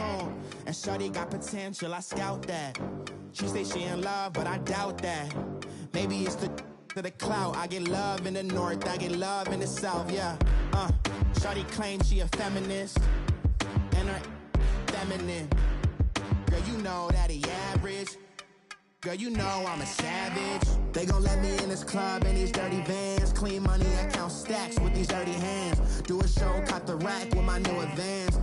soon. And shorty got potential, I scout that. She say she in love, but I doubt that. Maybe it's to the clout. I get love in the north, I get love in the south, yeah. Shorty claims she a feminist, and her feminine. Girl, you know that he average. Girl, you know I'm a savage. They gon' let me in this club in these dirty vans. Clean money, I count stacks with these dirty hands. Do a show, caught the rack with my new advance.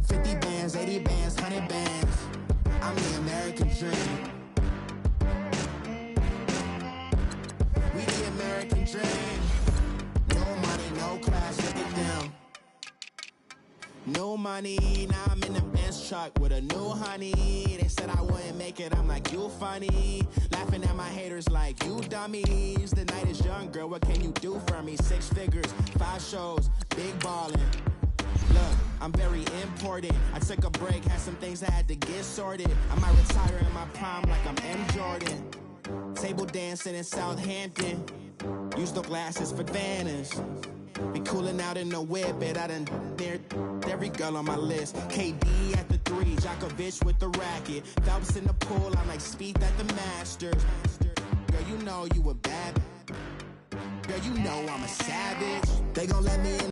50 bands, 80 bands, 100 bands. I'm the American dream. We the American dream. No money, no class, look at them. No money, now I'm in the Benz truck with a new honey. They said I wouldn't make it, I'm like, you funny. Laughing at my haters like, you dummies. The night is young, girl, what can you do for me? 6 figures, 5 shows, big ballin'. Look, I'm very important. I took a break, had some things I had to get sorted. I might retire in my prime like I'm M. Jordan. Table dancing in Southampton. Use the glasses for Vannas. Be cooling out in the whip, but I done near every girl on my list. KD at the 3, Djokovic with the racket. Phelps in the pool, I'm like Spieth at the Masters. Girl, you know you a bad. Girl, you know I'm a savage. They gon' let me in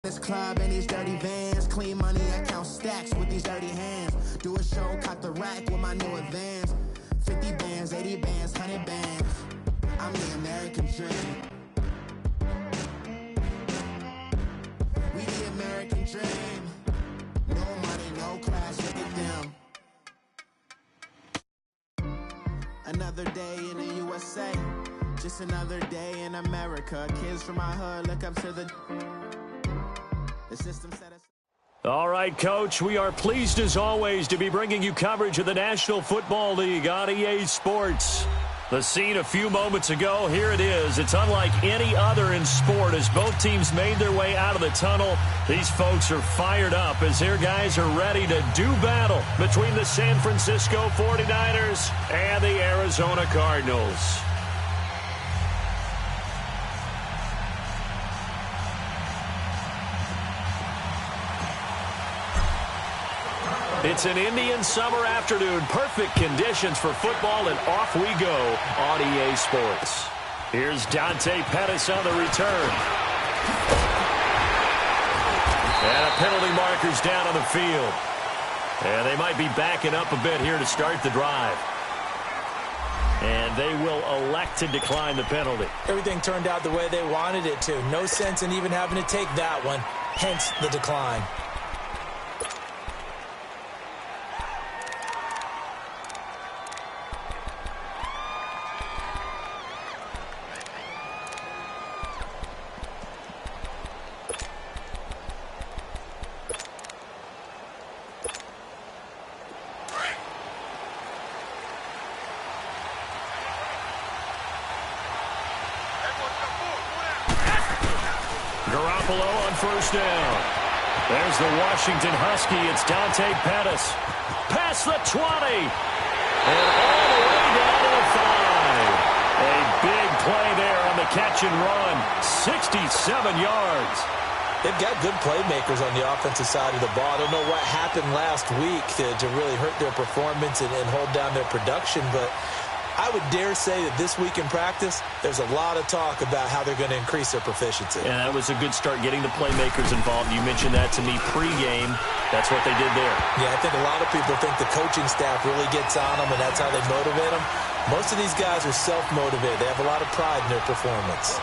this club in these dirty vans. Clean money, I count stacks with these dirty hands. Do a show, caught the rack with my new advance. 50 bands, 80 bands, 100 bands. I'm the American dream. We the American dream. No money, no class, look at them. Another day in the USA. Just another day in America. Kids from my hood look up to the system set us. All right, Coach, we are pleased as always to be bringing you coverage of the National Football League on EA Sports. The scene a few moments ago, here it is. It's unlike any other in sport as both teams made their way out of the tunnel. These folks are fired up as their guys are ready to do battle between the San Francisco 49ers and the Arizona Cardinals. It's an Indian summer afternoon. Perfect conditions for football, and off we go on EA Sports. Here's Dante Pettis on the return. And a penalty marker's down on the field. And they might be backing up a bit here to start the drive. And they will elect to decline the penalty. Everything turned out the way they wanted it to. No sense in even having to take that one, hence the decline. First down. There's the Washington Husky. It's Dante Pettis. Past the 20. And all the way down to the 5. A big play there on the catch and run. 67 yards. They've got good playmakers on the offensive side of the ball. I don't know what happened last week to really hurt their performance and hold down their production, but I would dare say that this week in practice, there's a lot of talk about how they're going to increase their proficiency. Yeah, that was a good start getting the playmakers involved. You mentioned that to me pregame. That's what they did there. Yeah, I think a lot of people think the coaching staff really gets on them, and that's how they motivate them. Most of these guys are self-motivated. They have a lot of pride in their performance.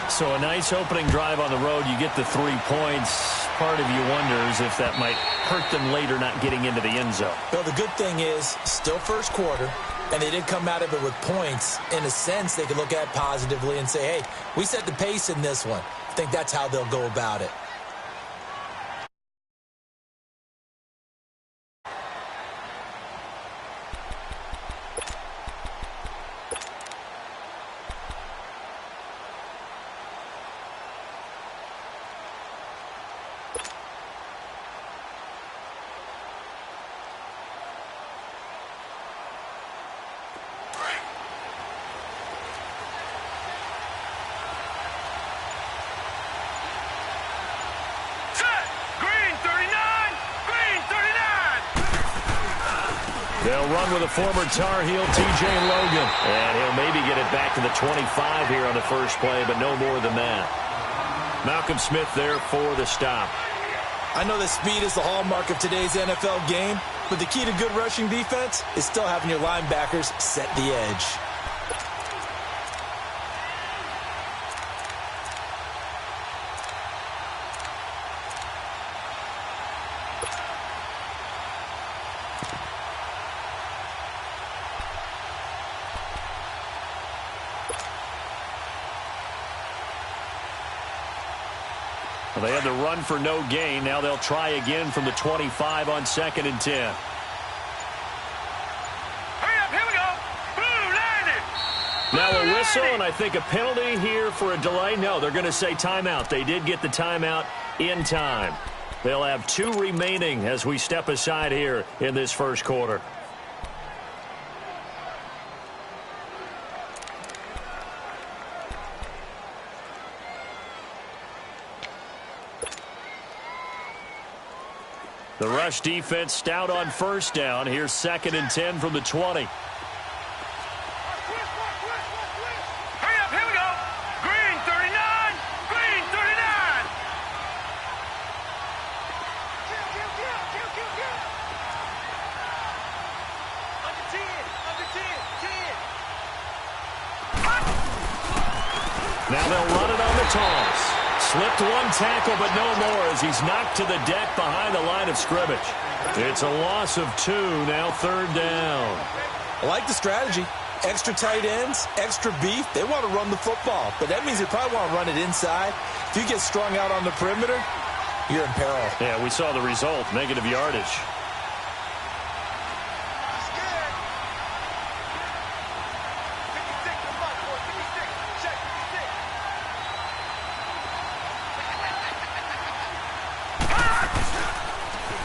So a nice opening drive on the road. You get the 3 points. Part of you wonders if that might hurt them later not getting into the end zone. Well, the good thing is, still first quarter, and they did come out of it with points. In a sense, they could look at it positively and say, hey, we set the pace in this one. I think that's how they'll go about it. They'll run with a former Tar Heel, T.J. Logan. And he'll maybe get it back to the 25 here on the first play, but no more than that. Malcolm Smith there for the stop. I know that speed is the hallmark of today's NFL game, but the key to good rushing defense is still having your linebackers set the edge. Well, they had the run for no gain. Now they'll try again from the 25 on 2nd and 10. Hurry up, here we go. Boom, landed. Now a whistle, and I think a penalty here for a delay. No, they're going to say timeout. They did get the timeout in time. They'll have 2 remaining as we step aside here in this first quarter. The rush defense stout on first down. Here's 2nd and 10 from the 20. Hurry up, here we go. Green 39. Green 39. Under 10. Under 10. 10. Now they'll run it on the toss. Slipped one tackle, but no more as he's knocked to the deck behind the line of scrimmage. It's a loss of 2, now 3rd down. I like the strategy. Extra tight ends, extra beef. They want to run the football, but that means they probably want to run it inside. If you get strung out on the perimeter, you're in peril. Yeah, we saw the result, negative yardage.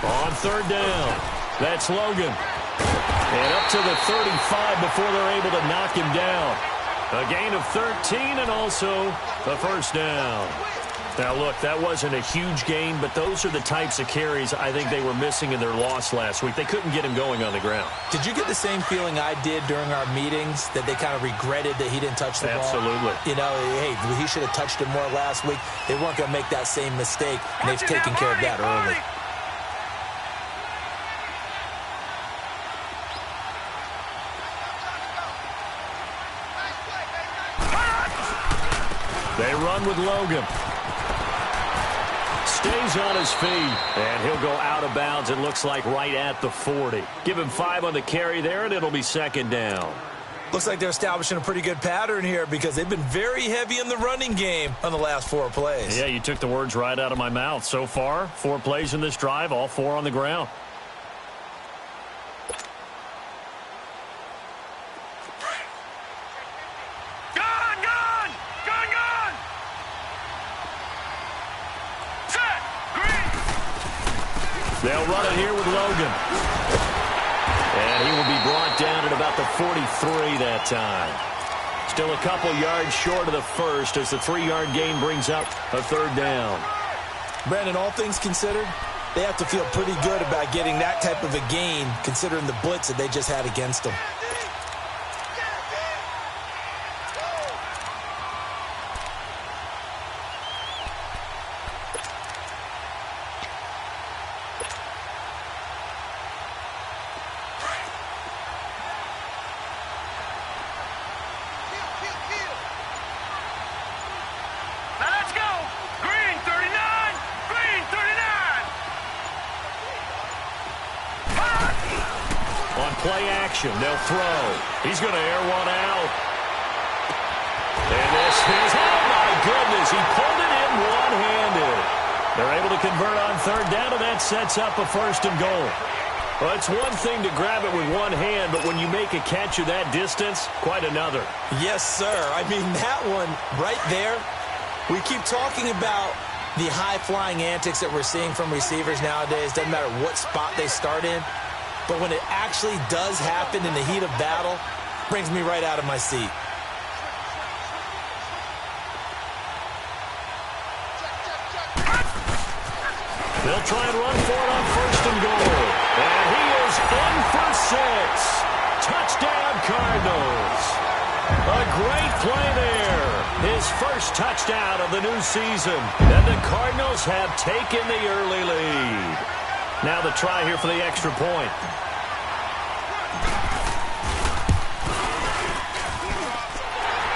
On 3rd down, that's Logan. And up to the 35 before they're able to knock him down. A gain of 13 and also a first down. Now, look, that wasn't a huge gain, but those are the types of carries I think they were missing in their loss last week. They couldn't get him going on the ground. Did you get the same feeling I did during our meetings, that they kind of regretted that he didn't touch the ball? Absolutely. You know, hey, he should have touched it more last week. They weren't going to make that same mistake, and they've taken care of that early. They run with Logan. Stays on his feet, and he'll go out of bounds, it looks like, right at the 40. Give him 5 on the carry there, and it'll be 2nd down. Looks like they're establishing a pretty good pattern here because they've been very heavy in the running game on the last 4 plays. Yeah, you took the words right out of my mouth. So far, 4 plays in this drive, all 4 on the ground. They'll run it here with Logan. And he will be brought down at about the 43 that time. Still a couple yards short of the first as the 3-yard gain brings up a 3rd down. Brandon, all things considered, they have to feel pretty good about getting that type of a gain considering the blitz that they just had against them. Play action. They'll throw. He's going to air one out. And this is, oh my goodness, he pulled it in one-handed. They're able to convert on 3rd down, and that sets up a 1st and goal. Well, it's one thing to grab it with one hand, but when you make a catch of that distance, quite another. Yes, sir. I mean, that one right there, we keep talking about the high-flying antics that we're seeing from receivers nowadays. Doesn't matter what spot they start in. But when it actually does happen in the heat of battle, brings me right out of my seat. They'll try and run for it on 1st and goal. And he is in for 6. A great play there. His first touchdown of the new season. And the Cardinals have taken the early lead. Now the try here for the extra point.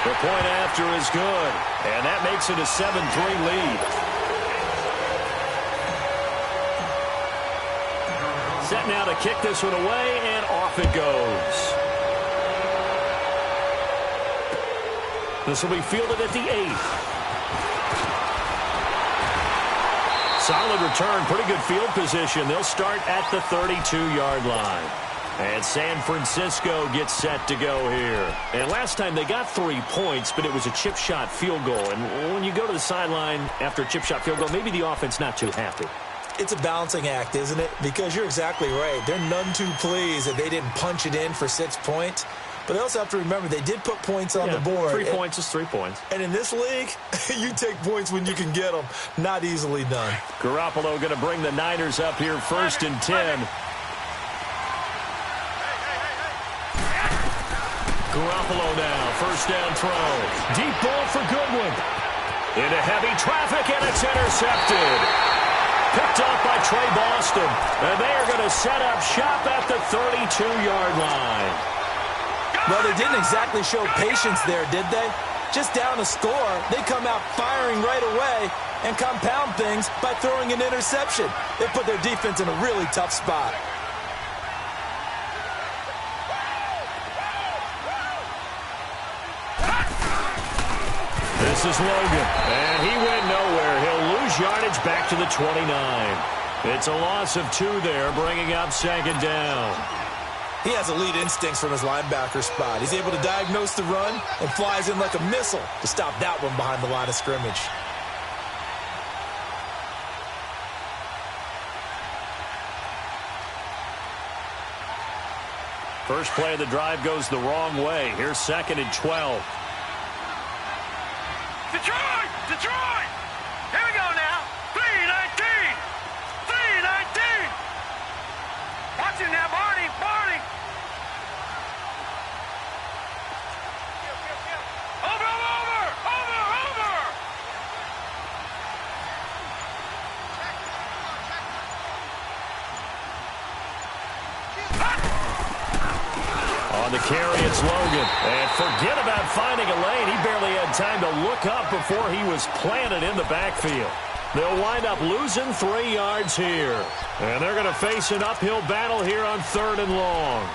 The point after is good. And that makes it a 7-3 lead. Set now to kick this one away, and off it goes. This will be fielded at the 8. Solid return, pretty good field position. They'll start at the 32-yard line. And San Francisco gets set to go here. And last time they got 3 points, but it was a chip shot field goal. And when you go to the sideline after a chip shot field goal, maybe the offense not too happy. It's a balancing act, isn't it? Because you're exactly right. They're none too pleased that they didn't punch it in for 6 points. But they also have to remember they did put points on the board. 3 points is 3 points. And in this league, you take points when you can get them. Not easily done. Garoppolo going to bring the Niners up here 1st and 10. Garoppolo now, 1st down throw. Deep ball for Goodwin. Into heavy traffic, and it's intercepted. Picked off by Trey Boston. And they are going to set up shop at the 32-yard line. Well, they didn't exactly show patience there, did they? Just down a score, they come out firing right away and compound things by throwing an interception. They put their defense in a really tough spot. This is Logan, and he went nowhere. He'll lose yardage back to the 29. It's a loss of 2 there, bringing up 2nd down. He has elite instincts from his linebacker spot. He's able to diagnose the run and flies in like a missile to stop that one behind the line of scrimmage. First play of the drive goes the wrong way. Here's 2nd and 12. Detroit! Detroit! Here we go now. 3-19. 3-19. Watch it now, Barney. Barney. Over. On the carry, it's Logan. And forget about finding a lane. He barely had time to look up before he was planted in the backfield. They'll wind up losing 3 yards here. And they're going to face an uphill battle here on 3rd and long.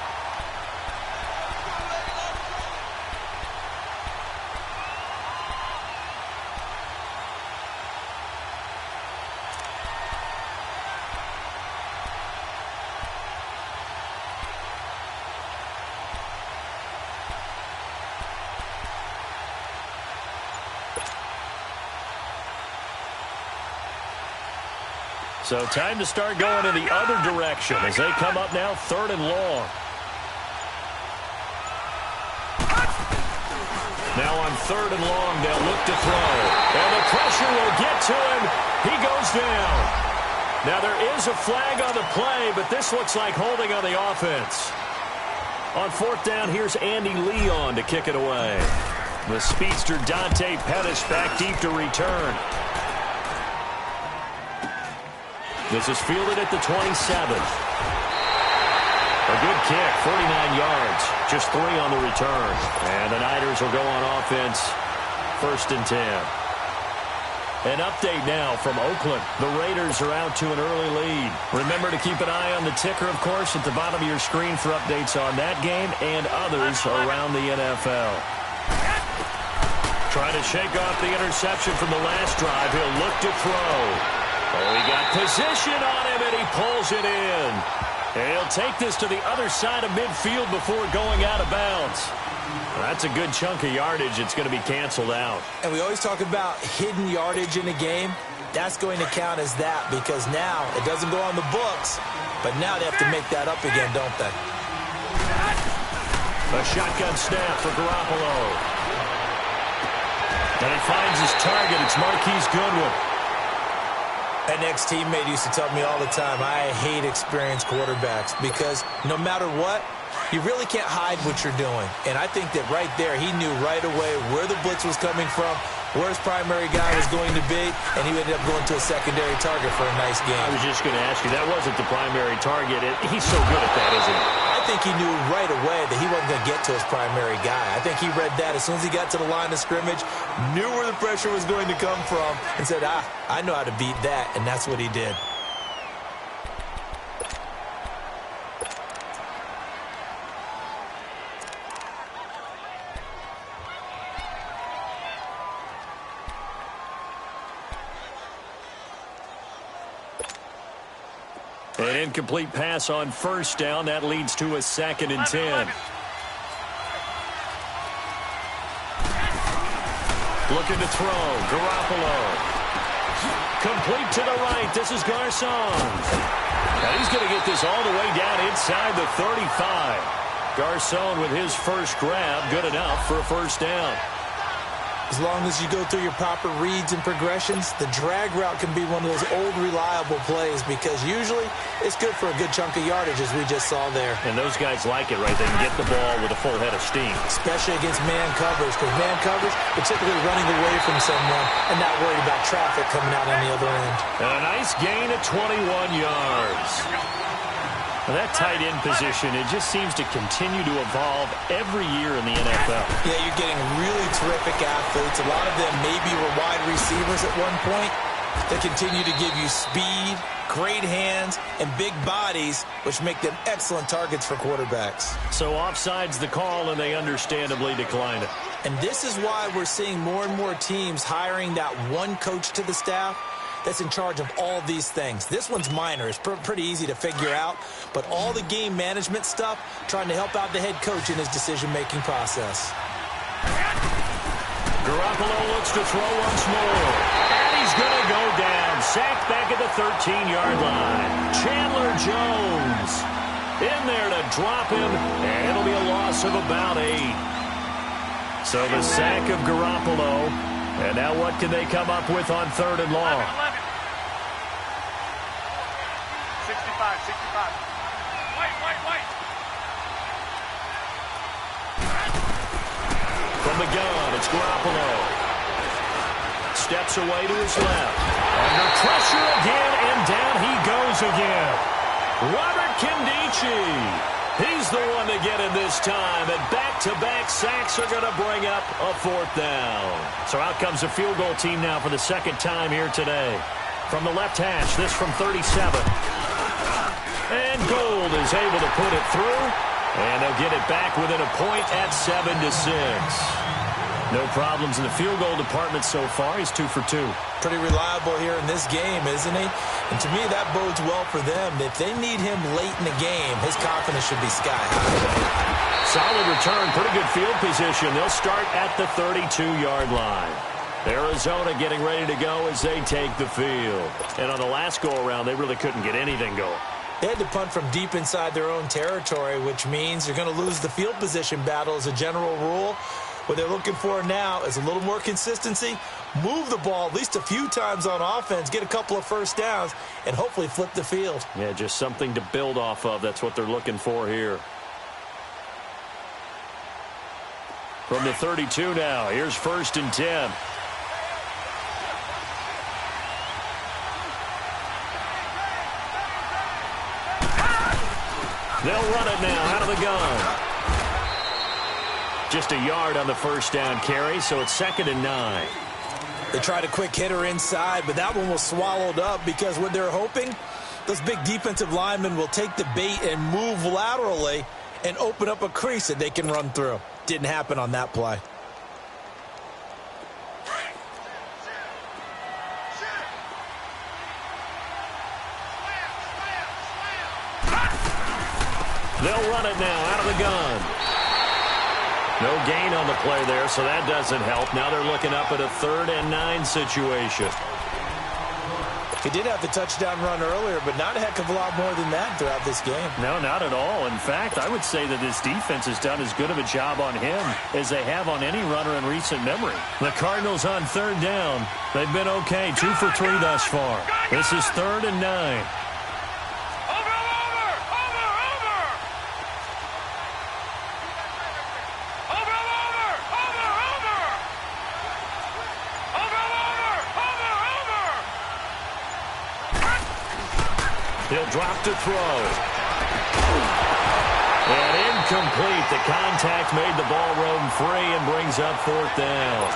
So time to start going in the other direction as they come up now 3rd and long. Now on 3rd and long, they'll look to throw. And the pressure will get to him. He goes down. Now there is a flag on the play, but this looks like holding on the offense. On 4th down, here's Andy Leon to kick it away. The speedster Dante Pettis back deep to return. This is fielded at the 27. A good kick, 49 yards. Just 3 on the return. And the Niners will go on offense, 1st and 10. An update now from Oakland. The Raiders are out to an early lead. Remember to keep an eye on the ticker, of course, at the bottom of your screen for updates on that game and others around the NFL. Trying to shake off the interception from the last drive. He'll look to throw. Oh, he got position on him, and he pulls it in. And he'll take this to the other side of midfield before going out of bounds. That's a good chunk of yardage. It's going to be canceled out. And we always talk about hidden yardage in a game. That's going to count as that because now it doesn't go on the books, but now they have to make that up again, don't they? A shotgun snap for Garoppolo. And he finds his target. It's Marquise Goodwin. An ex-teammate used to tell me all the time, I hate experienced quarterbacks because no matter what, You really can't hide what you're doing. And I think that right there, he knew right away where the blitz was coming from, where his primary guy was going to be, and he ended up going to a secondary target for a nice game. I was just going to ask you, that wasn't the primary target. He's so good at that, isn't he? I think he knew right away that he wasn't going to get to his primary guy. I think he read that as soon as he got to the line of scrimmage, knew where the pressure was going to come from, and said, I know how to beat that, and that's what he did. An incomplete pass on first down. That leads to a 2nd and 10. Looking to throw. Garoppolo. Complete to the right. This is Garcon. And he's going to get this all the way down inside the 35. Garcon with his first grab. Good enough for a first down. As long as you go through your proper reads and progressions, the drag route can be one of those old reliable plays because usually it's good for a good chunk of yardage, as we just saw there. And those guys like it, right? They can get the ball with a full head of steam. Especially against man coverage, because man coverage, they're typically running away from someone and not worried about traffic coming out on the other end. And a nice gain of 21 yards. Well, that tight end position, it just seems to continue to evolve every year in the NFL. Yeah, you're getting really terrific athletes. A lot of them maybe were wide receivers at one point. They continue to give you speed, great hands, and big bodies, which make them excellent targets for quarterbacks. So offside's the call, and they understandably decline it. And this is why we're seeing more and more teams hiring that one coach to the staff that's in charge of all these things. This one's minor. It's pretty easy to figure out. But all the game management stuff, trying to help out the head coach in his decision-making process. Garoppolo looks to throw once more. And he's going to go down. Sacked back at the 13-yard line. Chandler Jones in there to drop him. And it'll be a loss of about 8. So the sack of Garoppolo. And now what can they come up with on 3rd and long? 65. Wait. From the gun, it's Garoppolo. Steps away to his left. Under pressure again, and down he goes again. Robert Kindici. He's the one to get him this time, and back-to-back sacks are going to bring up a 4th down. So out comes a field goal team now for the 2nd time here today. From the left hash, this from 37. And Gould is able to put it through, and they'll get it back within a point at 7-6. No problems in the field goal department so far. He's 2 for 2. Pretty reliable here in this game, isn't he? And to me, that bodes well for them. If they need him late in the game, his confidence should be sky high. Solid return, pretty good field position. They'll start at the 32-yard line. Arizona getting ready to go as they take the field. And on the last go-around, they really couldn't get anything going. They had to punt from deep inside their own territory, which means you're going to lose the field position battle as a general rule. What they're looking for now is a little more consistency, move the ball at least a few times on offense, get a couple of first downs, and hopefully flip the field. Yeah, just something to build off of. That's what they're looking for here. From the 32 now, here's 1st and 10. They'll run it now out of the gun. Just a yard on the first down carry, so it's 2nd and 9. They tried a quick hitter inside, but that one was swallowed up because what they're hoping, those big defensive linemen will take the bait and move laterally and open up a crease that they can run through. Didn't happen on that play. They'll run it now out of the gun. No gain on the play there, so that doesn't help. Now they're looking up at a 3rd and 9 situation. He did have the touchdown run earlier, but not a heck of a lot more than that throughout this game. No, not at all. In fact, I would say that this defense has done as good of a job on him as they have on any runner in recent memory. The Cardinals on 3rd down. They've been okay, 2 for 3 thus far. This is 3rd and 9. drop to throw. And incomplete. The contact made the ball roam free and brings up 4th down.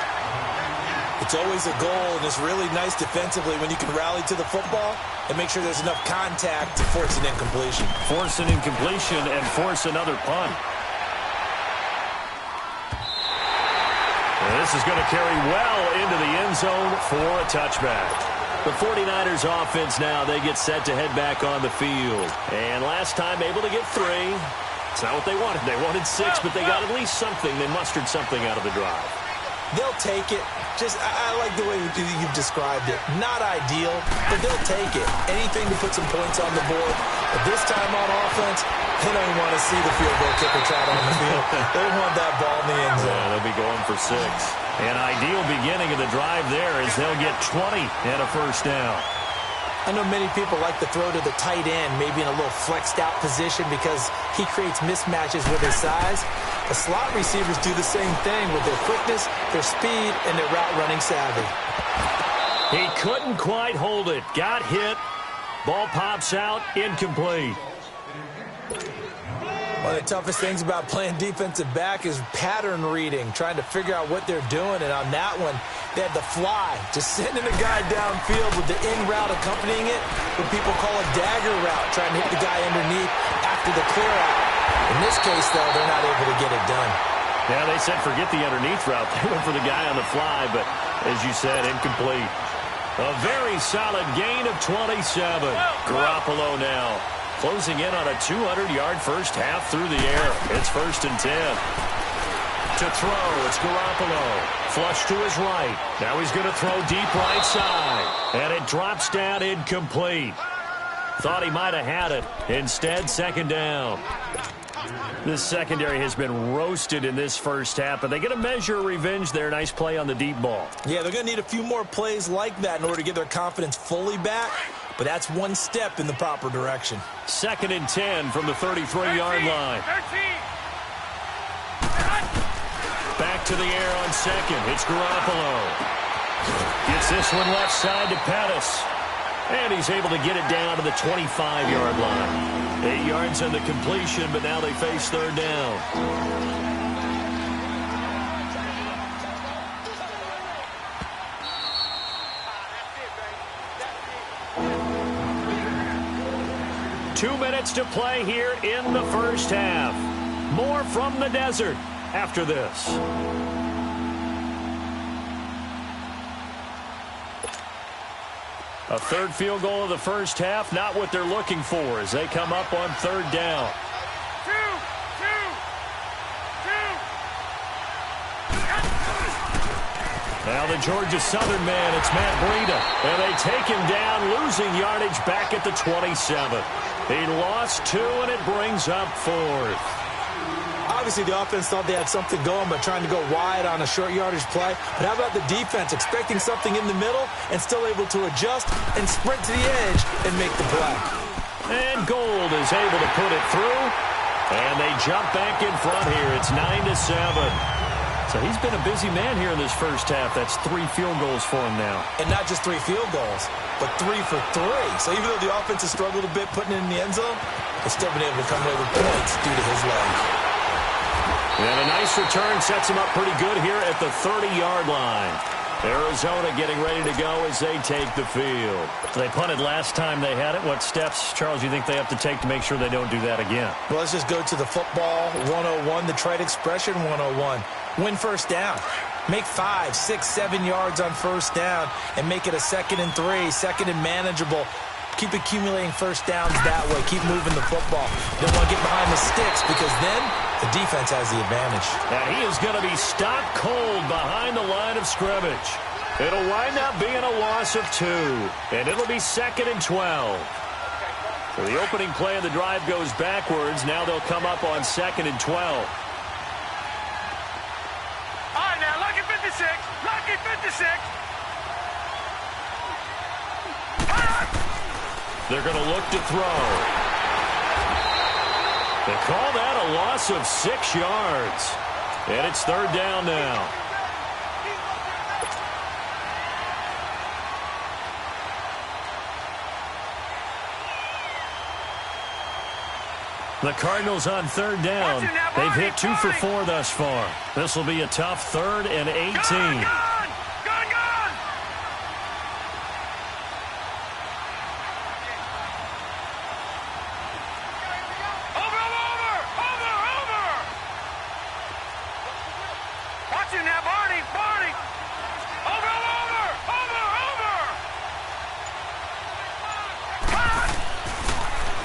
It's always a goal, and it's really nice defensively when you can rally to the football and make sure there's enough contact to force an incompletion. Force an incompletion and force another punt. And this is going to carry well into the end zone for a touchback. The 49ers offense now, they get set to head back on the field. And last time able to get 3. It's not what they wanted. They wanted 6, but they got at least something. They mustered something out of the drive. They'll take it. I like the way you've described it. Not ideal, but they'll take it. Anything to put some points on the board. But this time on offense, they don't even want to see the field goal kicker trot on the field. They want that ball in the end zone. Yeah, they'll be going for 6. An ideal beginning of the drive there is they'll get 20 and a 1st down. I know many people like to throw to the tight end, maybe in a little flexed out position because he creates mismatches with his size. The slot receivers do the same thing with their quickness, their speed, and their route running savvy. He couldn't quite hold it. Got hit. Ball pops out. Incomplete. One of the toughest things about playing defensive back is pattern reading, trying to figure out what they're doing. And on that one, they had the fly, just sending a guy downfield with the in route accompanying it, what people call a dagger route, trying to hit the guy underneath after the clear out. In this case, though, they're not able to get it done. Yeah, they said forget the underneath route. They went for the guy on the fly, but as you said, incomplete. A very solid gain of 27. Garoppolo now closing in on a 200-yard first half through the air. It's 1st and 10. To throw, it's Garoppolo. Flush to his right. Now he's going to throw deep right side. And it drops down incomplete. Thought he might have had it. Instead, 2nd down. This secondary has been roasted in this first half, but they get a measure of revenge there. Nice play on the deep ball. Yeah, they're going to need a few more plays like that in order to get their confidence fully back, but that's one step in the proper direction. 2nd and 10 from the 33-yard line. 13. Back to the air on 2nd. It's Garoppolo. Gets this one left side to Pettis. And he's able to get it down to the 25-yard line. 8 yards on the completion, but now they face 3rd down. Two minutes to play here in the first half. More from the desert after this. A 3rd field goal of the first half, not what they're looking for as they come up on 3rd down. Now the Georgia Southern man, it's Matt Breida. And they take him down, losing yardage back at the 27. He lost 2, and it brings up 4th. Obviously, the offense thought they had something going by trying to go wide on a short yardage play. But how about the defense expecting something in the middle and still able to adjust and sprint to the edge and make the play? And Gold is able to put it through. And they jump back in front here. It's 9-7. So he's been a busy man here in this first half. That's 3 field goals for him now. And not just 3 field goals, but 3 for 3. So even though the offense has struggled a bit putting it in the end zone, they've still been able to come away with points due to his leg. And a nice return sets him up pretty good here at the 30-yard line. Arizona getting ready to go as they take the field. They punted last time they had it. What steps, Charles, you think they have to take to make sure they don't do that again? Well, let's just go to the football 101, the trade expression 101. Win first down. Make 5, 6, 7 yards on first down and make it a 2nd and 3, 2nd and manageable. Keep accumulating first downs that way. Keep moving the football. You don't want to get behind the sticks because then the defense has the advantage. And he is going to be stopped cold behind the line of scrimmage. It'll wind up being a loss of 2, and it'll be 2nd and 12. So the opening play of the drive goes backwards. Now they'll come up on 2nd and 12. All right, now, lucky 56. Lucky 56. They're going to look to throw. They call that a loss of 6 yards. And it's 3rd down now. The Cardinals on third down. They've hit 2 for 4 thus far. This will be a tough 3rd and 18.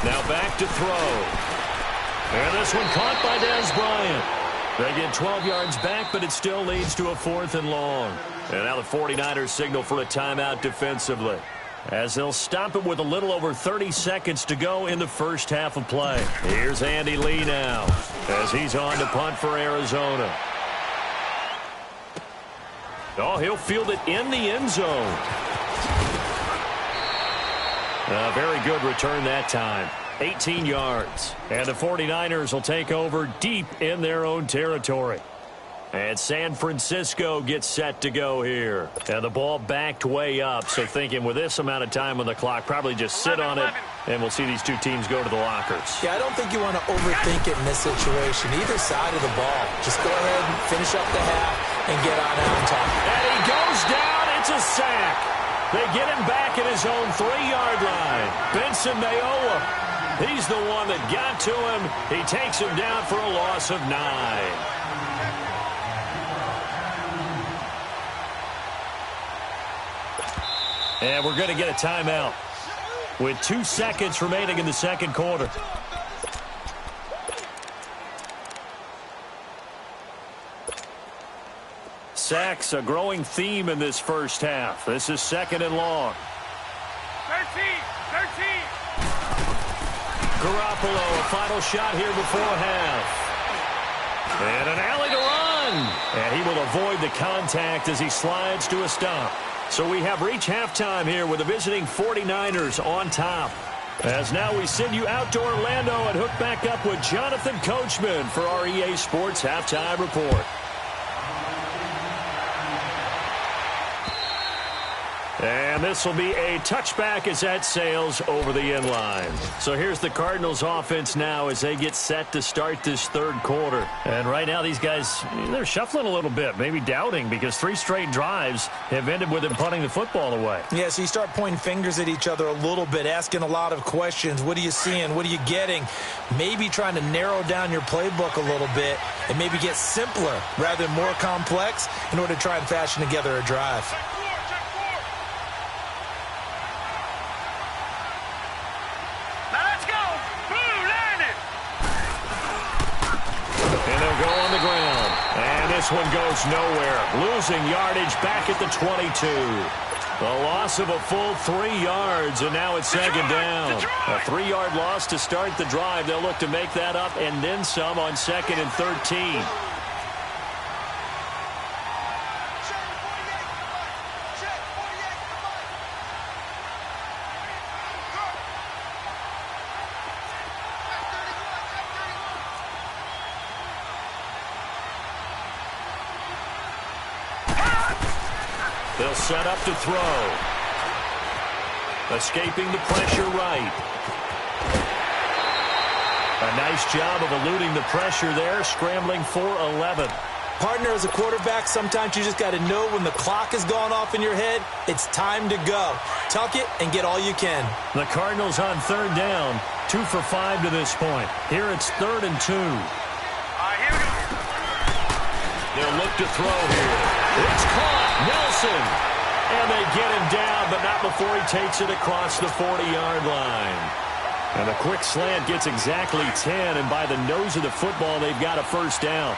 Now back to throw. And this one caught by Dez Bryant. They get 12 yards back, but it still leads to a 4th and long. And now the 49ers signal for a timeout defensively, as they'll stop it with a little over 30 seconds to go in the first half of play. Here's Andy Lee now, as he's on to punt for Arizona. Oh, he'll field it in the end zone. A very good return that time. 18 yards. And the 49ers will take over deep in their own territory. And San Francisco gets set to go here. And the ball backed way up. So thinking with this amount of time on the clock, probably just sit on it, and we'll see these two teams go to the lockers. Yeah, I don't think you want to overthink it in this situation. Either side of the ball. Just go ahead and finish up the half and get on out on top. And he goes down. It's a sack. They get him back at his own 3-yard line. Benson Mayowa. He's the one that got to him. He takes him down for a loss of 9. And we're going to get a timeout with 2 seconds remaining in the second quarter. Sacks, a growing theme in this first half. This is 2nd and long. 13. Garoppolo, a final shot here before half. And an alley to run. And he will avoid the contact as he slides to a stop. So we have reached halftime here with the visiting 49ers on top. As now we send you out to Orlando and hook back up with Jonathan Coachman for our EA Sports Halftime Report. And this will be a touchback as that sails over the end line. So here's the Cardinals offense now as they get set to start this third quarter. And right now these guys, they're shuffling a little bit, maybe doubting, because 3 straight drives have ended with them punting the football away. Yeah, so you start pointing fingers at each other a little bit, asking a lot of questions. What are you seeing? What are you getting? Maybe trying to narrow down your playbook a little bit and maybe get simpler rather than more complex in order to try and fashion together a drive. This one goes nowhere. Losing yardage back at the 22. The loss of a full 3 yards, and now it's 2nd down. A 3-yard loss to start the drive. They'll look to make that up and then some on 2nd and 13. They'll set up to throw. Escaping the pressure right. A nice job of eluding the pressure there, scrambling for 11. Partner, as a quarterback, sometimes you just got to know when the clock has gone off in your head, it's time to go. Tuck it and get all you can. The Cardinals on 3rd down, 2 for 5 to this point. Here it's 3rd and 2. Here we go. They'll look to throw here. It's caught. Nelson. And they get him down, but not before he takes it across the 40-yard line. And the quick slant gets exactly 10, and by the nose of the football, they've got a first down.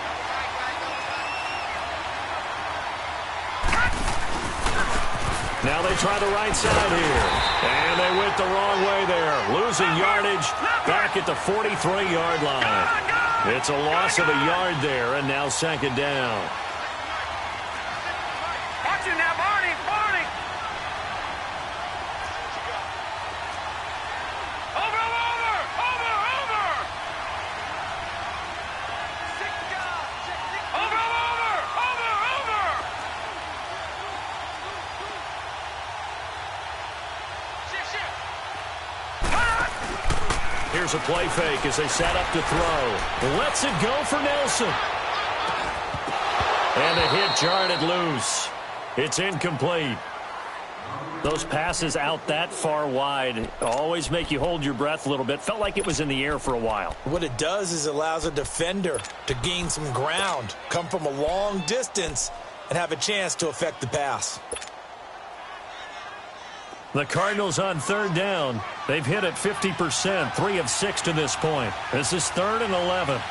Now they try the right side here. And they went the wrong way there. Losing yardage back at the 43-yard line. It's a loss of a yard there, and now 2nd down. Watch it now, Barney. Over. Here's a play fake as they set up to throw. Lets it go for Nelson. And the hit jarred it loose. It's incomplete. Those passes out that far wide always make you hold your breath a little bit. Felt like it was in the air for a while. What it does is allows a defender to gain some ground, come from a long distance, and have a chance to affect the pass. The Cardinals on third down. They've hit it 50%, 3 of 6 to this point. This is 3rd and 11.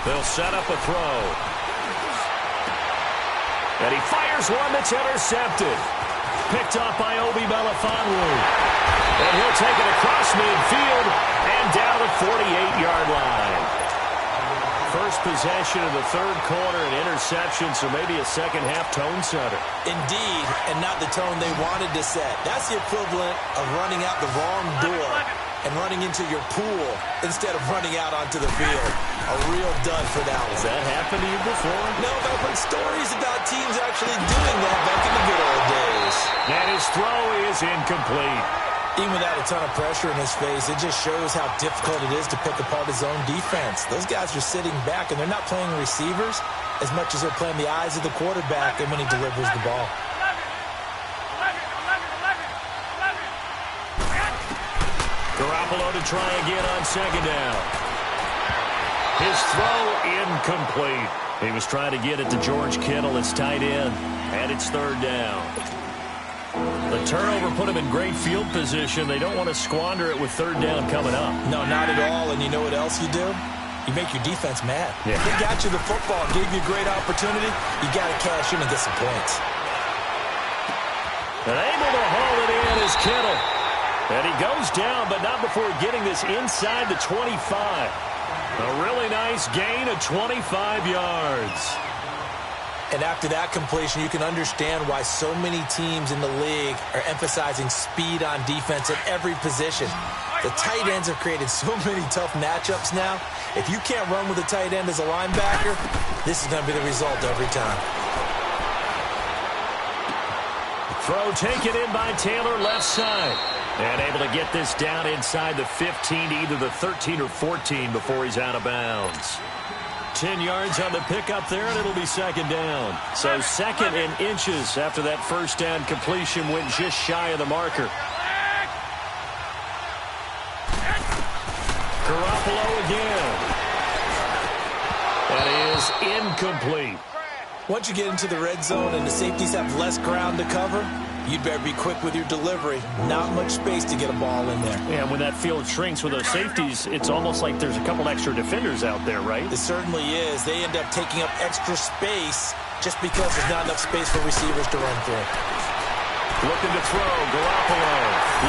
They'll set up a throw. And he fires one that's intercepted. Picked off by Obi Melifonwu. And he'll take it across midfield and down the 48-yard line. First possession of the third quarter, an interception, so maybe a second-half tone setter. Indeed, and not the tone they wanted to set. That's the equivalent of running out the wrong door and running into your pool instead of running out onto the field. A real dud for that one. Has that happened to you before? No, but I've heard stories about teams actually doing that back in the good old days. And his throw is incomplete. Even without a ton of pressure in his face, it just shows how difficult it is to pick apart his own defense. Those guys are sitting back, and they're not playing receivers as much as they're playing the eyes of the quarterback and when he delivers the ball. Garoppolo to try again on second down. His throw incomplete. He was trying to get it to George Kittle, his tight end, and it's third down. The turnover put him in great field position. They don't want to squander it with third down coming up. No, not at all. And you know what else you do? You make your defense mad. Yeah. They got you the football, gave you a great opportunity. You got to cash in and get some points. And able to haul it in is Kittle. And he goes down, but not before getting this inside the 25. A really nice gain of 25 yards. And after that completion, you can understand why so many teams in the league are emphasizing speed on defense at every position. The tight ends have created so many tough matchups now. If you can't run with a tight end as a linebacker, this is going to be the result every time. Throw taken in by Taylor left side. And able to get this down inside the 15 to either the 13 or 14 before he's out of bounds. 10 yards on the pickup there, and it'll be second down. So second in inches after that first down completion went just shy of the marker. Garoppolo again. That is incomplete. Once you get into the red zone and the safeties have less ground to cover, you'd better be quick with your delivery. Not much space to get a ball in there. Yeah, when that field shrinks with those safeties, it's almost like there's a couple extra defenders out there, right? It certainly is. They end up taking up extra space just because there's not enough space for receivers to run through. Looking to throw, Garoppolo.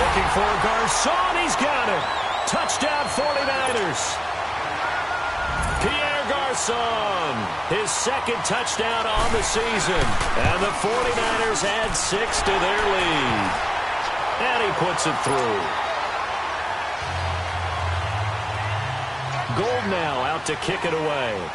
Looking for Garcon, he's got it. Touchdown 49ers. Pierre Garcon, his second touchdown on the season. And the 49ers add 6 to their lead. And he puts it through. Gold now out to kick it away.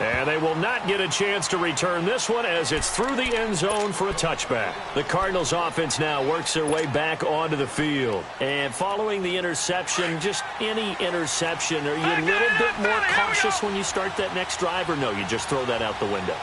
And they will not get a chance to return this one as it's through the end zone for a touchback. The Cardinals offense now works their way back onto the field. And following the interception, just any interception, are you a little bit more cautious when you start that next drive, or no, you just throw that out the window?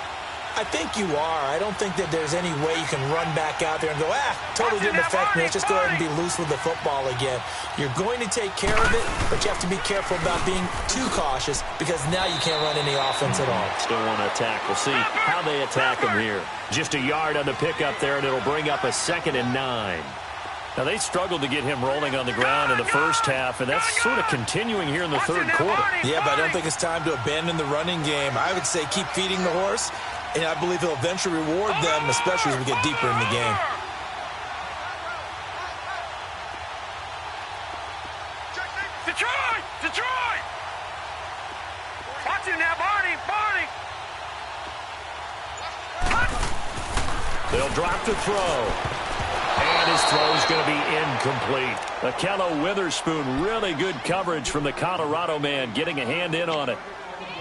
I think you are. I don't think that there's any way you can run back out there and go, totally didn't affect me. Let's just go ahead and be loose with the football again. You're going to take care of it, but you have to be careful about being too cautious because now you can't run any offense at all. Still want to attack. We'll see how they attack him here. Just a yard on the pickup there, and it'll bring up a 2nd and 9. Now, they struggled to get him rolling on the ground in the first half, and that's sort of continuing here in the third quarter. Yeah, but I don't think it's time to abandon the running game. I would say keep feeding the horse. And I believe he'll eventually reward them, especially as we get deeper in the game. Detroit! Detroit! Watch him now, Barney! Barney! They'll drop to throw. And his throw is going to be incomplete. Akello Witherspoon, really good coverage from the Colorado man, getting a hand in on it.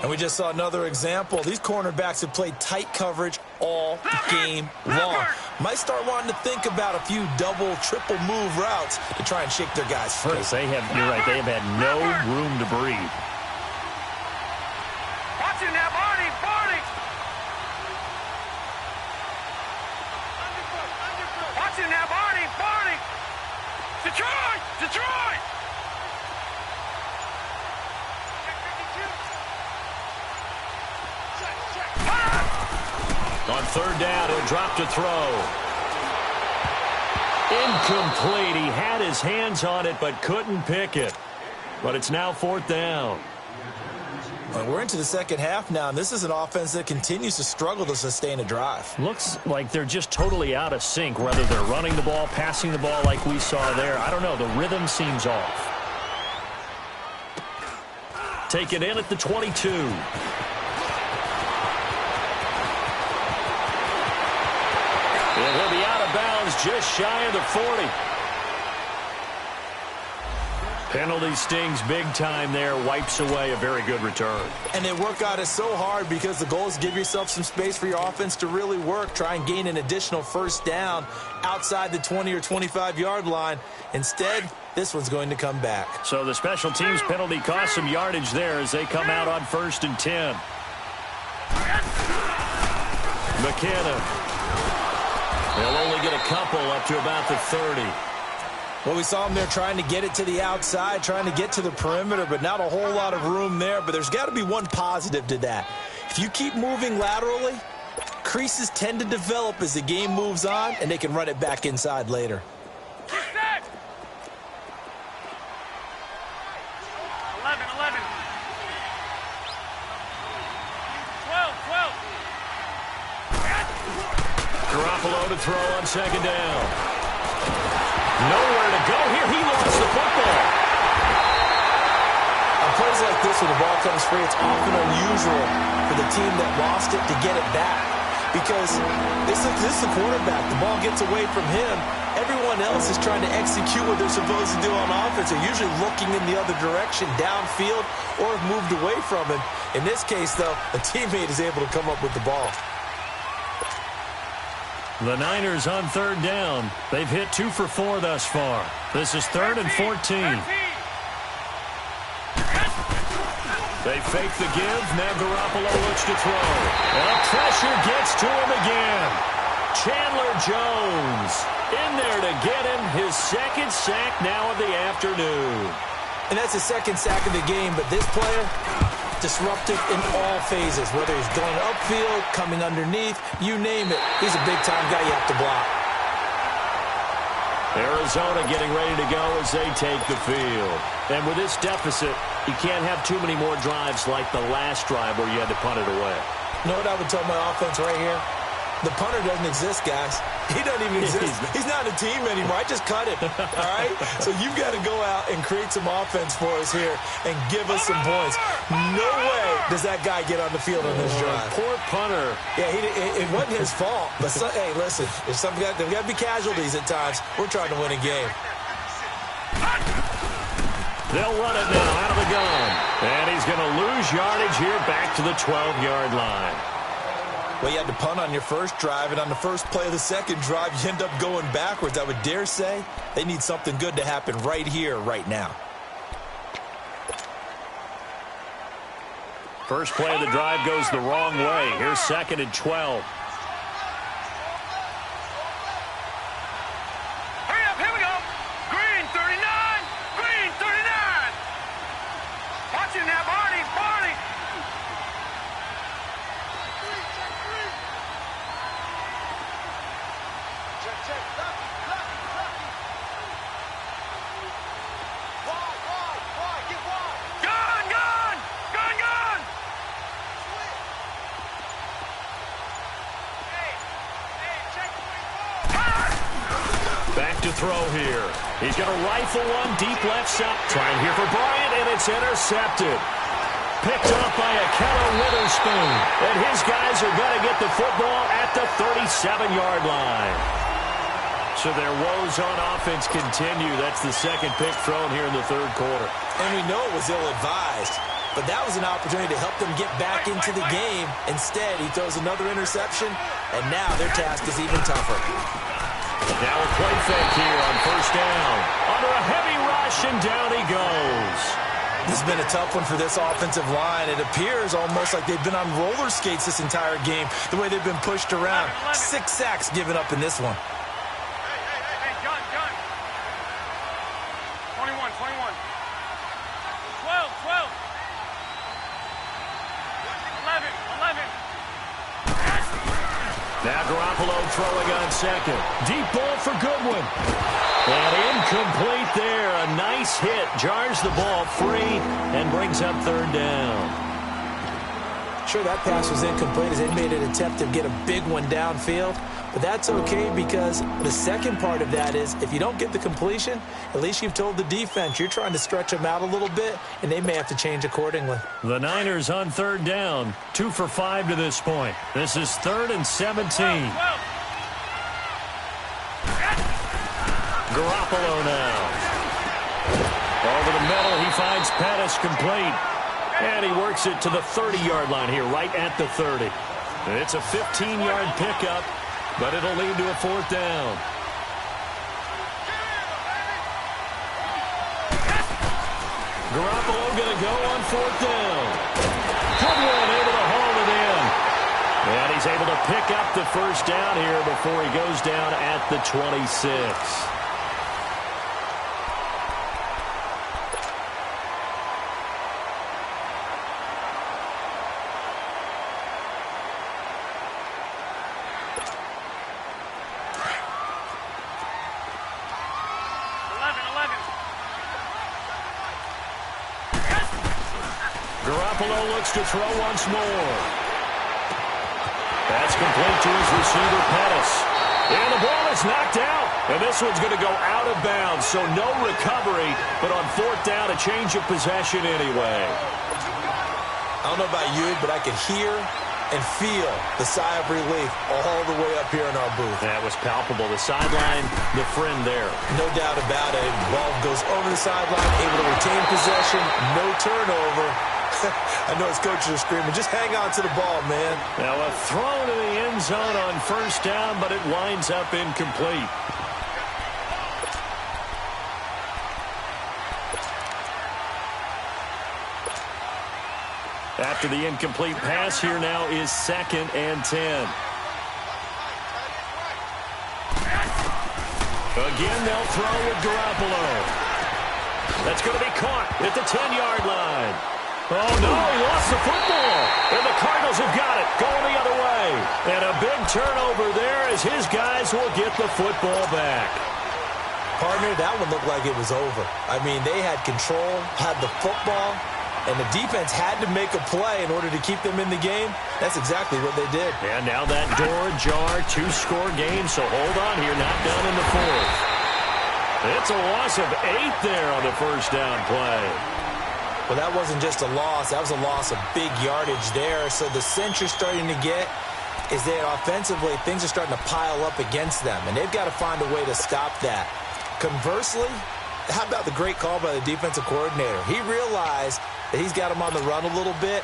And we just saw another example. These cornerbacks have played tight coverage all game long. Might start wanting to think about a few double, triple move routes to try and shake their guys free. You're right, they have had no room to breathe. Watching that, Barney. Watching that, Barney. Detroit. On third down, he'll drop to throw. Incomplete. He had his hands on it, but couldn't pick it. But it's now fourth down. Well, we're into the second half now, and this is an offense that continues to struggle to sustain a drive. Looks like they're just totally out of sync, whether they're running the ball, passing the ball like we saw there. I don't know. The rhythm seems off. Take it in at the 22. And he'll be out of bounds just shy of the 40. Penalty stings big time there, wipes away a very good return. And they work out it so hard because the goal is give yourself some space for your offense to really work, try and gain an additional first down outside the 20 or 25-yard line. Instead, this one's going to come back. So the special teams penalty cost some yardage there as they come out on 1st and 10. McKinnon. They'll only get a couple up to about the 30. Well, we saw him there trying to get it to the outside, trying to get to the perimeter, but not a whole lot of room there. But there's got to be one positive to that. If you keep moving laterally, creases tend to develop as the game moves on, and they can run it back inside later. 11. 12. Garoppolo to throw on second down. Nowhere to go here. He lost the football. On plays like this where the ball comes free, it's often unusual for the team that lost it to get it back. Because this is the quarterback. The ball gets away from him. Everyone else is trying to execute what they're supposed to do on offense. They're usually looking in the other direction, downfield, or have moved away from him. In this case, though, a teammate is able to come up with the ball. The Niners on third down. They've hit 2 for 4 thus far. This is 3rd and 14. They fake the give. Now Garoppolo looks to throw. And pressure gets to him again. Chandler Jones in there to get him his second sack now of the afternoon. And that's his second sack of the game, but this player, disruptive in all phases, whether he's going upfield, coming underneath, you name it. He's a big-time guy you have to block. Arizona getting ready to go as they take the field. And with this deficit, you can't have too many more drives like the last drive where you had to punt it away. You know what I would tell my offense right here? The punter doesn't exist, guys. He doesn't even exist. He's not a team anymore. I just cut it, all right? So you've got to go out and create some offense for us here and give us some points. No way does that guy get on the field on this drive. Poor punter. Yeah, it wasn't his fault. But, hey, listen, there's got to be casualties at times. We're trying to win a game. They'll run it now out of the gun. And he's going to lose yardage here back to the 12-yard line. Well, you had to punt on your first drive, and on the first play of the second drive, you end up going backwards. I would dare say they need something good to happen right here, right now. First play of the drive goes the wrong way. Here's 2nd and 12. Hurry up, here we go. Green 39. Green 39. Watching that, Barney. Back to throw here. He's going to rifle one deep left side. Trying here for Bryant, and it's intercepted. picked off by Akello Witherspoon. And his guys are going to get the football at the 37-yard line. So their woes on offense continue. That's the second pick thrown here in the third quarter. And we know it was ill-advised, but that was an opportunity to help them get back into the game. Instead, he throws another interception, and now their task is even tougher. Now a play fake here on first down. Under a heavy rush, and down he goes. This has been a tough one for this offensive line. It appears almost like they've been on roller skates this entire game, the way they've been pushed around. 6 sacks given up in this one. Hey, John. 21. 12. 11. Now Garoppolo throwing on second. Deep ball for Goodwin. And incomplete there. A nice hit. Jars the ball free and brings up third down. Sure, that pass was incomplete as they made an attempt to get a big one downfield. But that's okay because the second part of that is if you don't get the completion, at least you've told the defense you're trying to stretch them out a little bit, and they may have to change accordingly. The Niners on third down. 2 for 5 to this point. This is 3rd and 17. Garoppolo now. Over the middle, he finds Pettis complete. And he works it to the 30-yard line here, right at the 30. It's a 15-yard pickup, but it'll lead to a 4th down. Garoppolo going to go on 4th down. Goodwin able to haul it in. And he's able to pick up the first down here before he goes down at the 26. Garoppolo looks to throw once more. That's complete to his receiver, Pettis. And the ball is knocked out. And this one's going to go out of bounds, so no recovery. But on 4th down, a change of possession anyway. I don't know about you, but I could hear and feel the sigh of relief all the way up here in our booth. That was palpable. The sideline, the friend there. No doubt about it. Ball goes over the sideline, able to retain possession, no turnover. I know his coaches are screaming, just hang on to the ball, man. Now a throw to the end zone on first down, but it winds up incomplete. After the incomplete pass, here now is 2nd and 10. Again, they'll throw with Garoppolo. That's going to be caught at the 10-yard line. Oh, no, he lost the football. And the Cardinals have got it, going the other way. And a big turnover there as his guys will get the football back. Partner, that one looked like it was over. I mean, they had control, had the football, and the defense had to make a play in order to keep them in the game. That's exactly what they did. And now that door ajar, 2-score game, so hold on here, not done in the 4th. It's a loss of 8 there on the first down play. Well, that wasn't just a loss. That was a loss of big yardage there. So the sense you're starting to get is that offensively, things are starting to pile up against them, and they've got to find a way to stop that. Conversely, how about the great call by the defensive coordinator? He realized that he's got him on the run a little bit.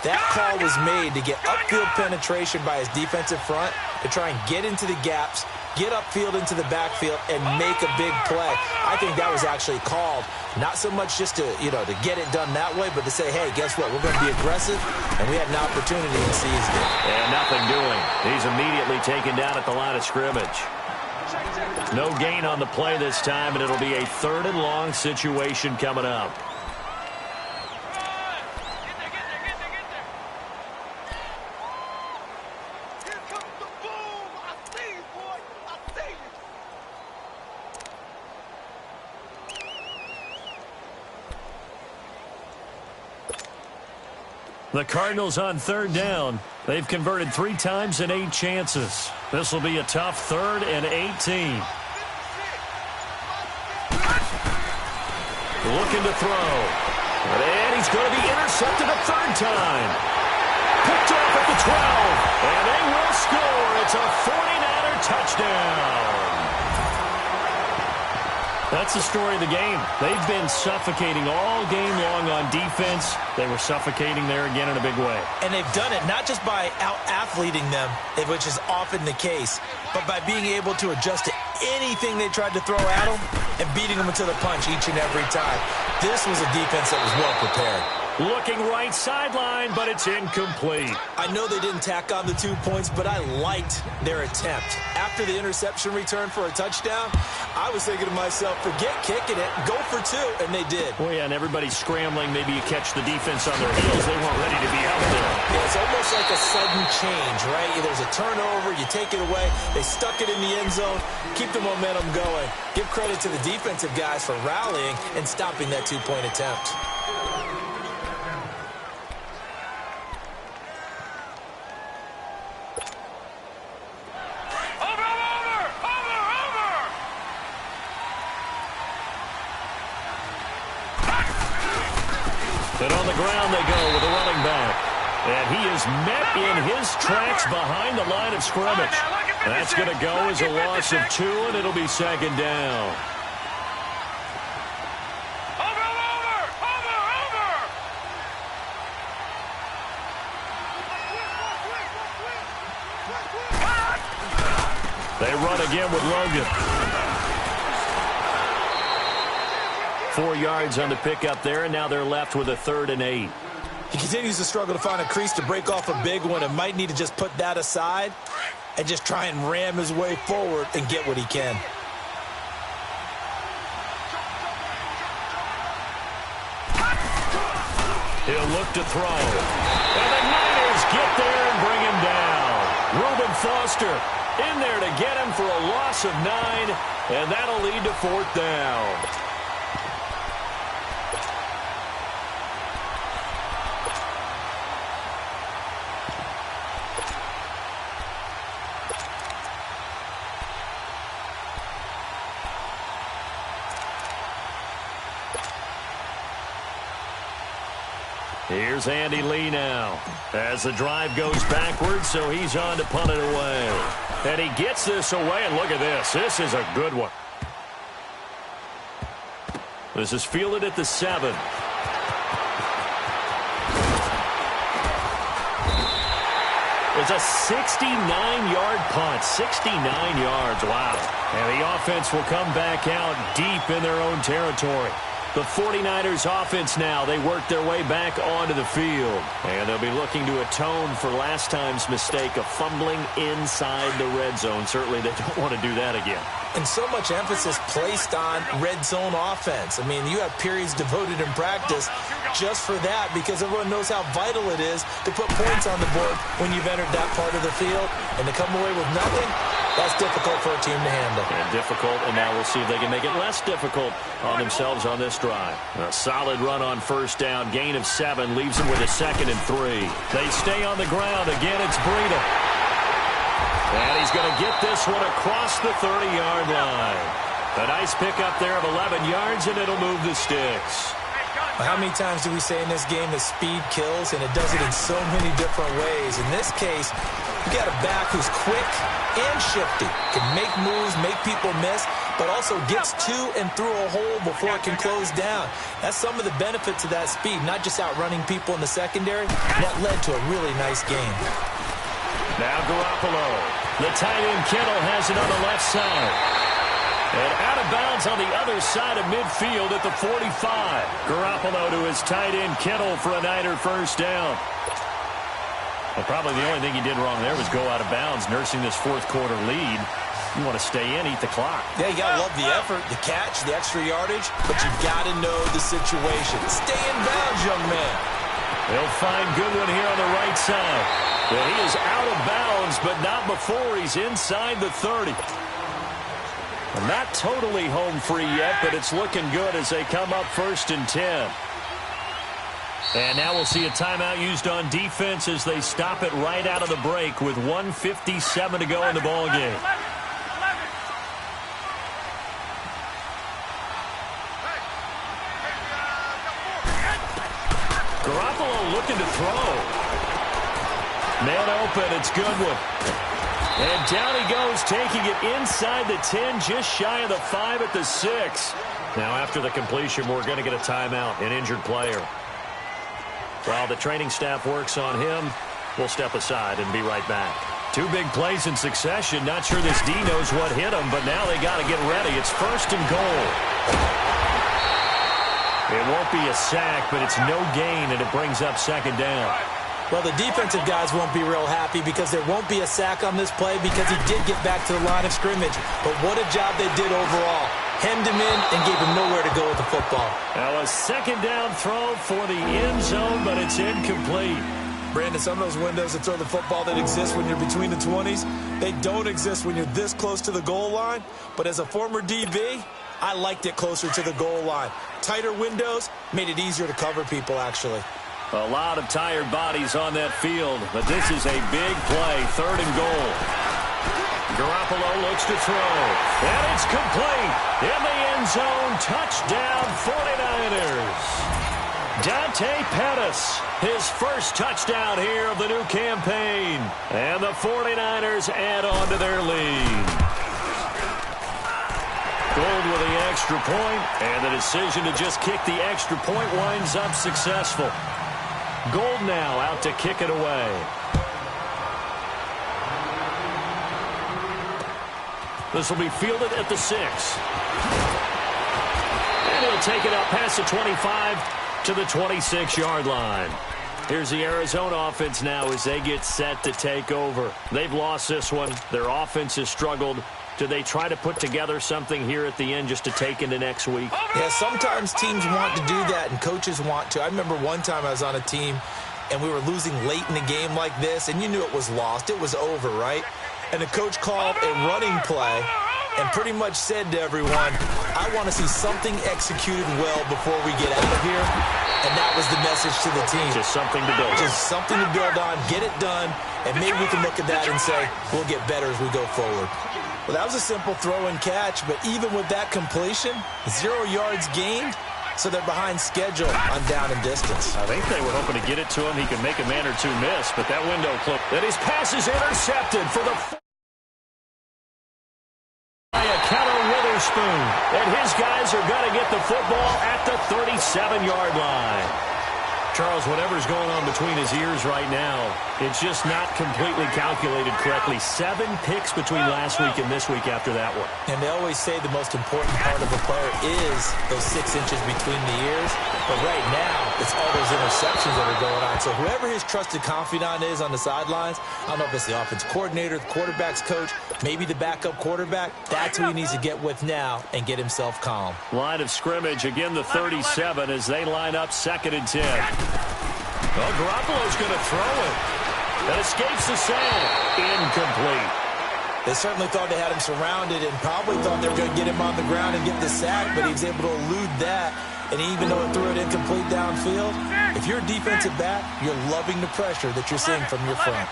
That call was made to get upfield penetration by his defensive front to try and get into the gaps, get upfield into the backfield, and make a big play. I think that was actually called not so much just to, to get it done that way, but to say, hey, guess what? We're going to be aggressive, and we had an opportunity and seized it. And nothing doing. He's immediately taken down at the line of scrimmage. No gain on the play this time, and it'll be a 3rd and long situation coming up. The Cardinals on 3rd down. They've converted 3 times in 8 chances. This will be a tough 3rd and 18. Looking to throw. And he's going to be intercepted a third time. Picked off at the 12. And they will score. It's a 49er touchdown. That's the story of the game. They've been suffocating all game long on defense. They were suffocating there again in a big way. And they've done it not just by out-athleting them, which is often the case, but by being able to adjust to anything they tried to throw at them and beating them into the punch each and every time. This was a defense that was well prepared. Looking right sideline, but it's incomplete. I know they didn't tack on the 2 points, but I liked their attempt. After the interception return for a touchdown, I was thinking to myself, forget kicking it, go for 2, and they did. Oh, yeah, and everybody's scrambling. Maybe you catch the defense on their heels. They weren't ready to be out there. Yeah, it's almost like a sudden change, right? There's a turnover, you take it away. They stuck it in the end zone. Keep the momentum going. Give credit to the defensive guys for rallying and stopping that 2-point attempt. And on the ground they go with a running back. And he is met in his tracks behind the line of scrimmage. That's going to go as a loss of 2, and it'll be second down. They run again with Logan. 4 yards on the pickup there, and now they're left with a 3rd and 8. He continues to struggle to find a crease to break off a big one and might need to just put that aside and just try and ram his way forward and get what he can. He'll look to throw. And the Niners get there and bring him down. Reuben Foster in there to get him for a loss of 9, and that'll lead to 4th down. Here's Andy Lee now as the drive goes backwards, so he's on to punt it away. And he gets this away, and look at this. This is a good one. This is fielded at the 7. It's a 69-yard punt. 69 yards. Wow. And the offense will come back out deep in their own territory. The 49ers offense now, they work their way back onto the field. And they'll be looking to atone for last time's mistake of fumbling inside the red zone. Certainly they don't want to do that again. And so much emphasis placed on red zone offense. I mean, you have periods devoted in practice just for that because everyone knows how vital it is to put points on the board when you've entered that part of the field. And to come away with nothing, that's difficult for a team to handle. And difficult, and now we'll see if they can make it less difficult on themselves on this drive. A solid run on 1st down. Gain of 7 leaves them with a 2nd and 3. They stay on the ground. Again, it's Breida. And he's going to get this one across the 30-yard line. A nice pickup there of 11 yards, and it'll move the sticks. How many times do we say in this game that speed kills, and it does it in so many different ways? In this case, you got a back who's quick and shifty, can make moves, make people miss, but also gets to and through a hole before it can close down. That's some of the benefits of that speed, not just outrunning people in the secondary. That led to a really nice game. Now Garoppolo. The tight end Kittle has it on the left side. And out of bounds on the other side of midfield at the 45. Garoppolo to his tight end Kittle for a Niner 1st down. Well, probably the only thing he did wrong there was go out of bounds, nursing this 4th quarter lead. You want to stay in, eat the clock. Yeah, you got to love the effort, the catch, the extra yardage, but you got to know the situation. Stay in bounds, young man. They'll find Goodwin here on the right side. Well, he is out of bounds, but not before he's inside the 30. Not totally home free yet, but it's looking good as they come up 1st and 10. And now we'll see a timeout used on defense as they stop it right out of the break with 1:57 to go in the ballgame. Garoppolo looking to throw. Man open, it's Goodwin. And down he goes, taking it inside the 10, just shy of the 5 at the 6. Now after the completion, we're going to get a timeout, an injured player. While the training staff works on him, we'll step aside and be right back. 2 big plays in succession. Not sure this D knows what hit him, but now they got to get ready. It's 1st and goal. It won't be a sack, but it's no gain, and it brings up 2nd down. Well, the defensive guys won't be real happy because there won't be a sack on this play because he did get back to the line of scrimmage. But what a job they did overall. Hemmed him in and gave him nowhere to go with the football. Now a 2nd down throw for the end zone, but it's incomplete. Brandon, some of those windows to throw the football that exist when you're between the 20s, they don't exist when you're this close to the goal line. But as a former DB, I liked it closer to the goal line. Tighter windows made it easier to cover people, actually. A lot of tired bodies on that field, but this is a big play, 3rd and goal. Garoppolo looks to throw, and it's complete. In the end zone, touchdown 49ers. Dante Pettis, his first touchdown here of the new campaign. And the 49ers add on to their lead. Gold with the extra point, and the decision to just kick the extra point winds up successful. Gold now out to kick it away. This will be fielded at the 6. And he'll take it up past the 25 to the 26-yard line. Here's the Arizona offense now as they get set to take over. They've lost this one. Their offense has struggled. Do they try to put together something here at the end just to take into next week? Yeah, sometimes teams want to do that and coaches want to. I remember one time I was on a team and we were losing late in the game like this, and you knew it was lost. It was over, right? And the coach called a running play and pretty much said to everyone, I want to see something executed well before we get out of here. And that was the message to the team. Just something to build on. Just something to build on, get it done, and maybe we can look at that and say, we'll get better as we go forward. Well, that was a simple throw and catch, but even with that completion, 0 yards gained, so they're behind schedule on down and distance. I think they were hoping to get it to him. He could make a man or two miss, but that window closed. And his pass is intercepted for the Witherspoon. And his guys are going to get the football at the 37-yard line. Charles, whatever's going on between his ears right now, it's just not completely calculated correctly. 7 picks between last week and this week after that one. And they always say the most important part of a player is those 6 inches between the ears. But right now, it's all those interceptions that are going on. So whoever his trusted confidant is on the sidelines, I don't know if it's the offense coordinator, the quarterback's coach, maybe the backup quarterback, that's who he needs to get with now and get himself calm. Line of scrimmage, again the 37 as they line up 2nd and 10. Well, Garoppolo's going to throw it. That escapes the sack. Incomplete. They certainly thought they had him surrounded and probably thought they were going to get him on the ground and get the sack, but he was able to elude that. And even though it threw it incomplete downfield, if you're a defensive back, you're loving the pressure that you're seeing from your front.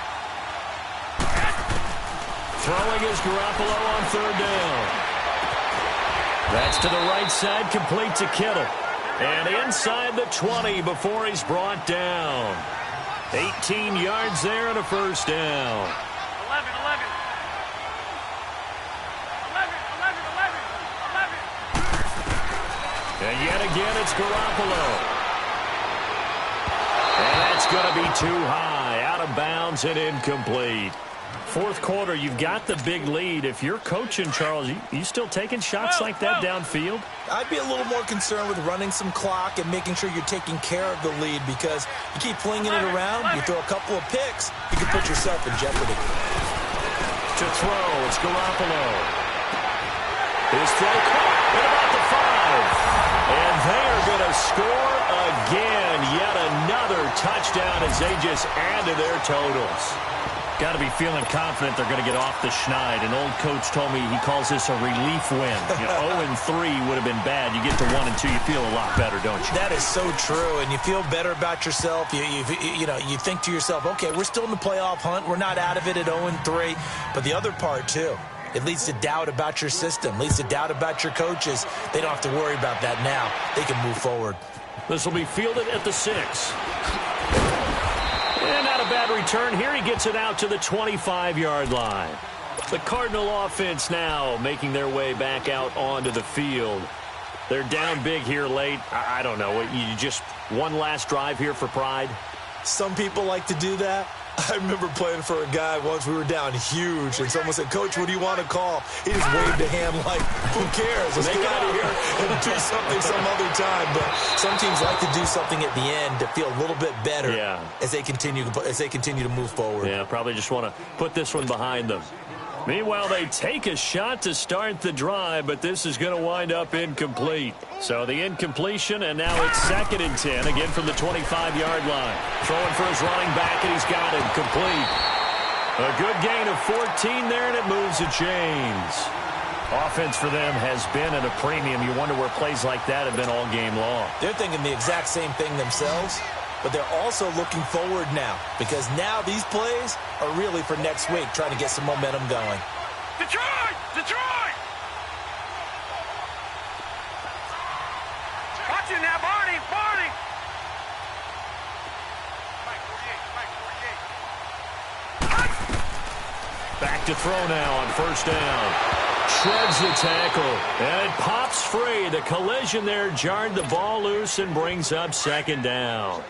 Throwing is Garoppolo on 3rd down. That's to the right side, complete to Kittle. And inside the 20 before he's brought down. 18 yards there and a 1st down. 11. And yet again, it's Garoppolo. And that's going to be too high. Out of bounds and incomplete. 4th quarter, you've got the big lead. If you're coaching, Charles, you still taking shots like that downfield? I'd be a little more concerned with running some clock and making sure you're taking care of the lead, because you keep flinging it around, you throw a couple of picks, you can put yourself in jeopardy. To throw, it's Garoppolo. His throw caught at about the 5. And they are going to score again. Yet another touchdown as they just add to their totals. Got to be feeling confident they're going to get off the schneid. An old coach told me he calls this a relief win. 0-3 would have been bad. You get to 1-2, you feel a lot better, don't you? That is so true, and you feel better about yourself. You think to yourself, okay, we're still in the playoff hunt. We're not out of it at 0-3. But the other part, too, it leads to doubt about your system, leads to doubt about your coaches. They don't have to worry about that now. They can move forward. This will be fielded at the 6. And not a bad return here. He gets it out to the 25-yard line. The Cardinal offense now making their way back out onto the field. They're down big here late. I don't know. You just one last drive here for pride? Some people like to do that. I remember playing for a guy once. We were down huge, and someone said, "Coach, what do you want to call?" He just waved a hand like, "Who cares? Let's get out of here and do something some other time." But some teams like to do something at the end to feel a little bit better as they continue to move forward. Yeah, probably just want to put this one behind them. Meanwhile, they take a shot to start the drive, but this is going to wind up incomplete. So the incompletion, and now it's 2nd and 10, again from the 25-yard line. Throwing for his running back, and he's got it complete. A good gain of 14 there, and it moves the chains. Offense for them has been at a premium. You wonder where plays like that have been all game long. They're thinking the exact same thing themselves. But they're also looking forward now, because now these plays are really for next week, trying to get some momentum going. Detroit! Detroit! Watch it now, Barney! Barney! Back to throw now on 1st down. Shreds the tackle, and it pops free. The collision there jarred the ball loose and brings up 2nd down.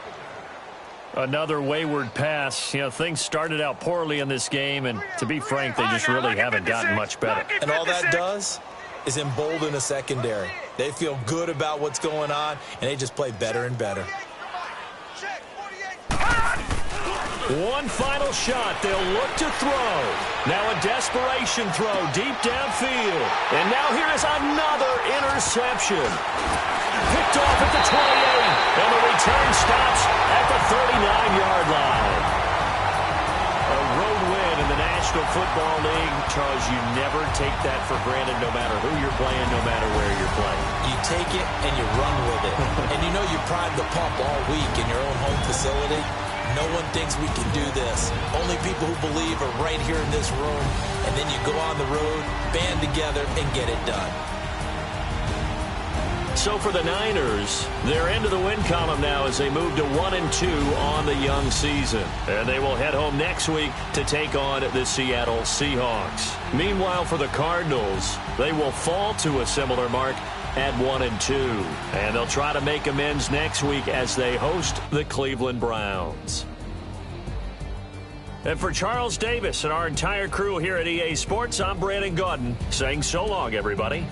Another wayward pass. You know, things started out poorly in this game, and to be frank, they just really haven't gotten much better. And all that does is embolden a secondary. They feel good about what's going on, and they just play better and better. One final shot. They'll look to throw. Now a desperation throw deep downfield. And now here is another interception. Picked off at the 28, and the return stops at the 39-yard line. A road win in the National Football League. Charles, you never take that for granted no matter who you're playing, no matter where you're playing. You take it and you run with it. And you know you primed the pump all week in your own home facility. No one thinks we can do this. Only people who believe are right here in this room. And then you go on the road, band together, and get it done. So for the Niners, they're into the win column now as they move to 1-2 on the young season. And they will head home next week to take on the Seattle Seahawks. Meanwhile, for the Cardinals, they will fall to a similar mark at 1-2. And they'll try to make amends next week as they host the Cleveland Browns. And for Charles Davis and our entire crew here at EA Sports, I'm Brandon Gaudin saying so long, everybody.